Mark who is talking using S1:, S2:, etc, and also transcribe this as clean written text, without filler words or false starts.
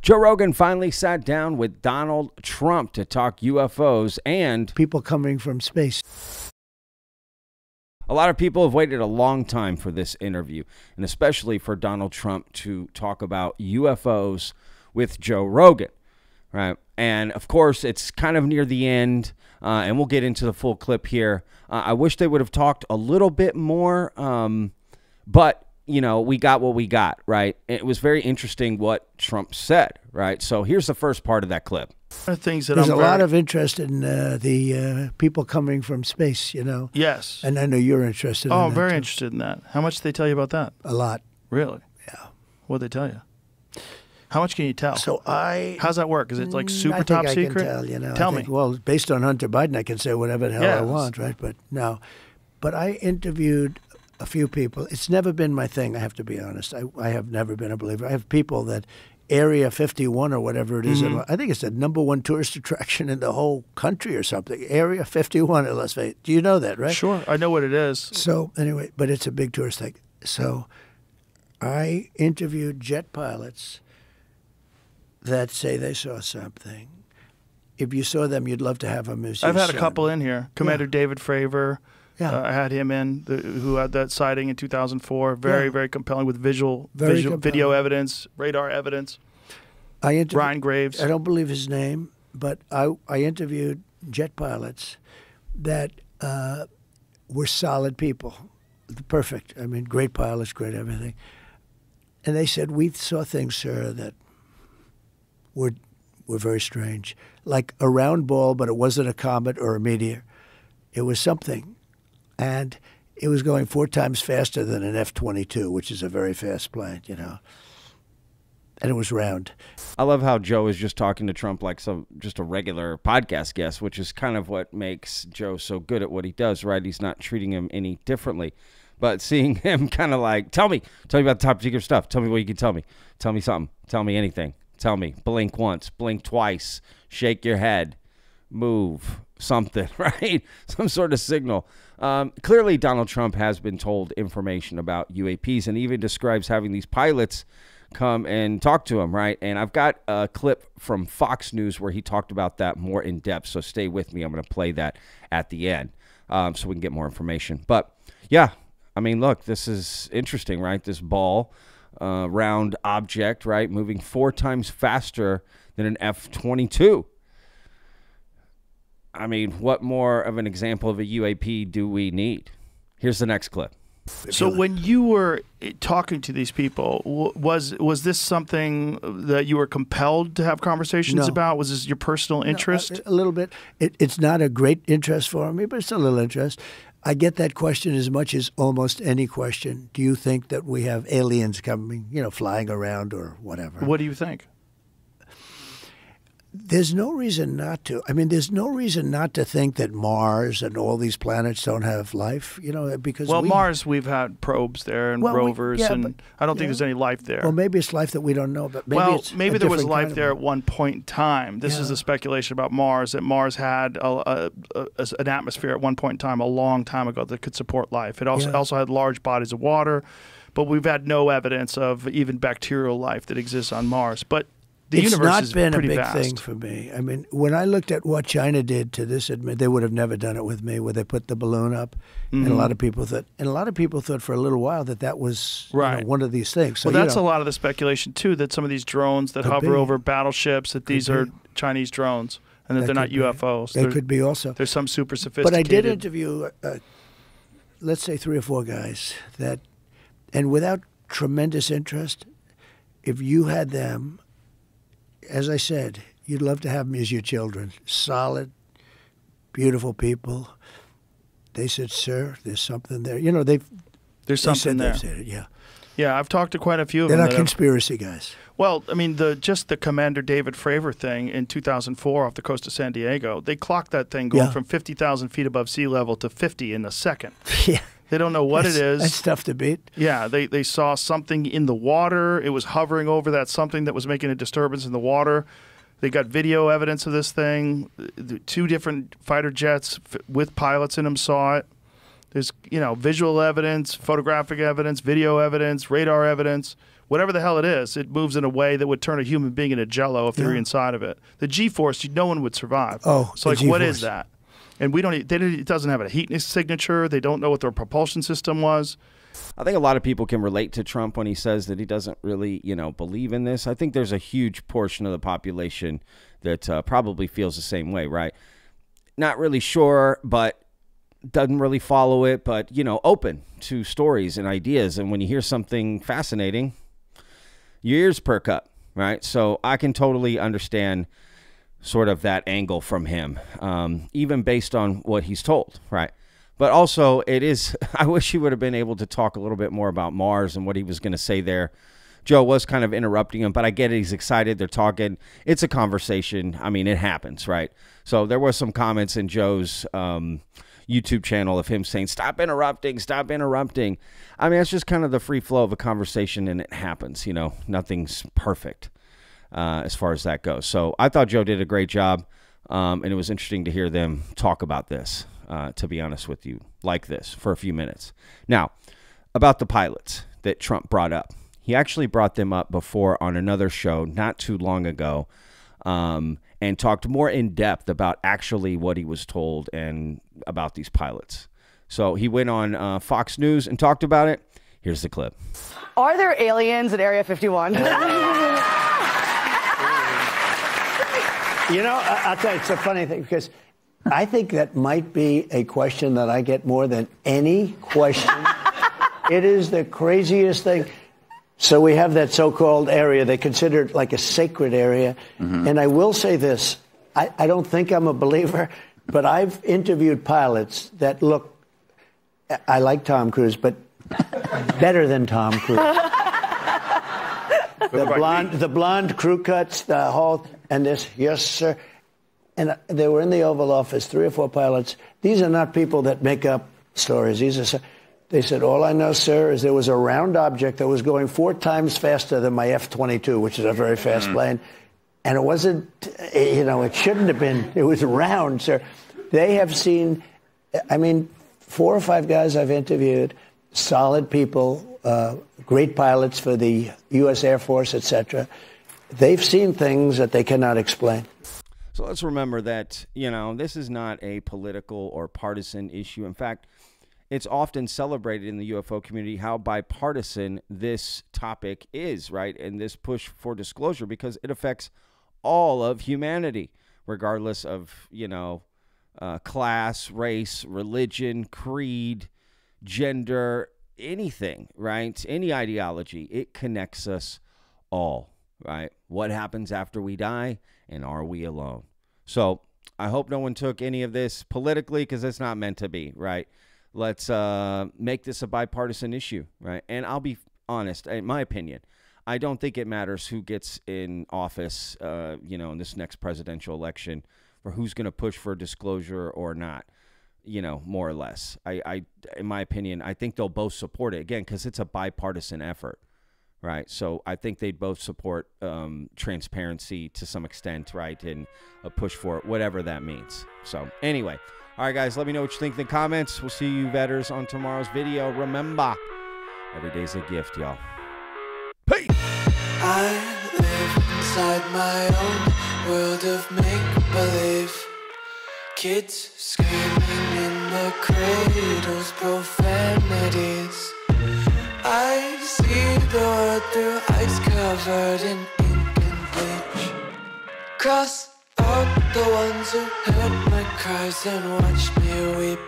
S1: Joe Rogan finally sat down with Donald Trump to talk UFOs and
S2: people coming from space.
S1: A lot of people have waited a long time for this interview, and especially for Donald Trump to talk about UFOs with Joe Rogan, right? And, of course, it's kind of near the end, and we'll get into the full clip here. I wish they would have talked a little bit more, but, you know, we got what we got, right? It was very interesting what Trump said, right? So here's the first part of that clip.
S2: There's a lot of interest in the people coming from space, you know.
S3: Yes.
S2: And I know you're interested in that.
S3: Oh, I'm very interested in that. How much did they tell you about that?
S2: A lot.
S3: Really?
S2: Yeah.
S3: What did they tell you? How much can you tell?
S2: So
S3: how's that work? Is it like super top secret?
S2: I can tell, you know.
S3: Tell me.
S2: Well, based on Hunter Biden, I can say whatever the hell I want, right? But no. But I interviewed a few people. It's never been my thing, I have to be honest. I have never been a believer. I have people that Area 51 or whatever it is. I think it's the #1 tourist attraction in the whole country or something. Area 51 in Las Vegas. Do you know that, right?
S3: Sure. I know what it is.
S2: So anyway, but it's a big tourist thing. So I interviewed jet pilots that say they saw something. If you saw them, you'd love to have them as your
S3: I've had
S2: son.
S3: a couple in here. Commander David Fravor.
S2: Yeah.
S3: I had him in, who had that sighting in 2004. Very compelling with video evidence, radar evidence. Ryan Graves.
S2: I don't believe his name, but I interviewed jet pilots that were solid people. Perfect. I mean, great pilots, great everything. And they said, we saw things, sir, that were very strange. Like a round ball, but it wasn't a comet or a meteor. It was something. And it was going 4 times faster than an F-22, which is a very fast plane, you know. And it was round.
S1: I love how Joe is just talking to Trump like just a regular podcast guest, which is kind of what makes Joe so good at what he does, right? He's not treating him any differently. But seeing him kind of like, tell me about the top secret stuff. Tell me what you can tell me. Tell me something. Tell me anything. Tell me. Blink once. Blink twice. Shake your head. Move. Something, right? Some sort of signal. Clearly, Donald Trump has been told information about UAPs and even describes having these pilots come and talk to him, right? And I've got a clip from Fox News where he talked about that more in depth, so stay with me. I'm going to play that at the end so we can get more information. But, yeah, I mean, look, this is interesting, right? This ball, round object, right, moving 4 times faster than an F-22. I mean, what more of an example of a UAP do we need? Here's the next clip.
S3: So when you were talking to these people, was this something that you were compelled to have conversations about? Was this your personal interest?
S2: No, a little bit. It's not a great interest for me, but it's a little interest. I get that question as much as almost any question. Do you think that we have aliens coming, you know, flying around or whatever?
S3: What do you think?
S2: There's no reason not to. I mean, there's no reason not to think that Mars and all these planets don't have life, you know, because
S3: Mars, we've had probes there and rovers, and I don't think there's any life there.
S2: Well, maybe it's life that we don't know, but
S3: maybe there was life there at one point in time. This is the speculation about Mars, that Mars had an atmosphere at one point in time, a long time ago, that could support life. It also had large bodies of water, but we've had no evidence of even bacterial life that exists on Mars. But the universe is pretty vast. It's not been a big thing
S2: for me. I mean, when I looked at what China did to this, they would have never done it with me, where they put the balloon up, and a lot of people thought, for a little while that was you know, one of these things. So,
S3: well, that's a lot of the speculation too, that some of these drones that hover over battleships, that these are Chinese drones, and that they're not UFOs.
S2: They could be also.
S3: There's some super sophisticated.
S2: But I did interview, let's say 3 or 4 guys that, and without tremendous interest, if you had them. As I said, you'd love to have them as your children. Solid, beautiful people. They said, sir, there's something there. You know,
S3: there's something there.
S2: They've said it, yeah.
S3: Yeah, I've talked to quite a few of them.
S2: They're not conspiracy guys.
S3: Well, I mean, just the Commander David Fravor thing in 2004 off the coast of San Diego, they clocked that thing going from 50,000 feet above sea level to 50 in a second.
S2: Yeah.
S3: They don't know what it is.
S2: That's tough to beat.
S3: Yeah, they saw something in the water. It was hovering over that something that was making a disturbance in the water. They got video evidence of this thing. 2 different fighter jets with pilots in them saw it. There's, you know, visual evidence, photographic evidence, video evidence, radar evidence. whatever the hell it is, it moves in a way that would turn a human being into jello if they were inside of it. The G-force, no one would survive.
S2: Oh,
S3: so like, what is that? And we don't. It doesn't have a heat signature. They don't know what their propulsion system was.
S1: I think a lot of people can relate to Trump when he says that he doesn't really, believe in this. I think there's a huge portion of the population that probably feels the same way, right? Not really sure, but doesn't really follow it, but, open to stories and ideas. And when you hear something fascinating, your ears perk up, right? So I can totally understand sort of that angle from him, even based on what he's told, right? But also, I wish he would have been able to talk a little bit more about Mars and what he was going to say there. Joe was kind of interrupting him, but I get it. He's excited. They're talking. It's a conversation. I mean, it happens, right? So there were some comments in Joe's YouTube channel of him saying, stop interrupting, stop interrupting. I mean, it's just kind of the free flow of a conversation, and it happens. Nothing's perfect as far as that goes. So I thought Joe did a great job, and it was interesting to hear them talk about this. To be honest with you, like this for a few minutes. Now, about the pilots that Trump brought up. He actually brought them up before on another show not too long ago, and talked more in depth about actually what he was told and about these pilots. So he went on Fox News and talked about it. Here's the clip.
S4: Are there aliens at Area 51?
S2: I'll tell you, it's a funny thing because I think that might be a question that I get more than any question. It is the craziest thing. So we have that so-called area. They consider it like a sacred area. Mm-hmm. And I will say this. I don't think I'm a believer, but I've interviewed pilots that look, I like Tom Cruise, but better than Tom Cruise. the blonde crew cuts, the whole, and this, yes, sir. And they were in the Oval Office, 3 or 4 pilots. These are not people that make up stories. They said, all I know, sir, is there was a round object that was going 4 times faster than my F-22, which is a very fast plane. And it wasn't, it shouldn't have been. It was round, sir. They have seen, 4 or 5 guys I've interviewed, solid people, great pilots for the U.S. Air Force, etc. They've seen things that they cannot explain.
S1: So let's remember that, this is not a political or partisan issue. In fact, it's often celebrated in the UFO community how bipartisan this topic is, right? And this push for disclosure, because it affects all of humanity, regardless of, class, race, religion, creed, gender, anything, right? Any ideology. It connects us all, right? What happens after we die? And are we alone? So I hope no one took any of this politically, because it's not meant to be, right? Let's make this a bipartisan issue, right? And I'll be honest, in my opinion, I don't think it matters who gets in office, in this next presidential election, or who's going to push for disclosure or not, more or less. I, in my opinion, I think they'll both support it, again, because it's a bipartisan effort. Right. So I think they'd both support transparency to some extent. Right. And a push for it, whatever that means. So anyway. All right, guys, let me know what you think in the comments. We'll see you vetters on tomorrow's video. Remember, every day's a gift, y'all. Peace.
S5: I live inside my own world of make-believe. Kids screaming in the cradles, profanities. I see the world through ice covered in ink and bleach. Cross out the ones who heard my cries and watched me weep.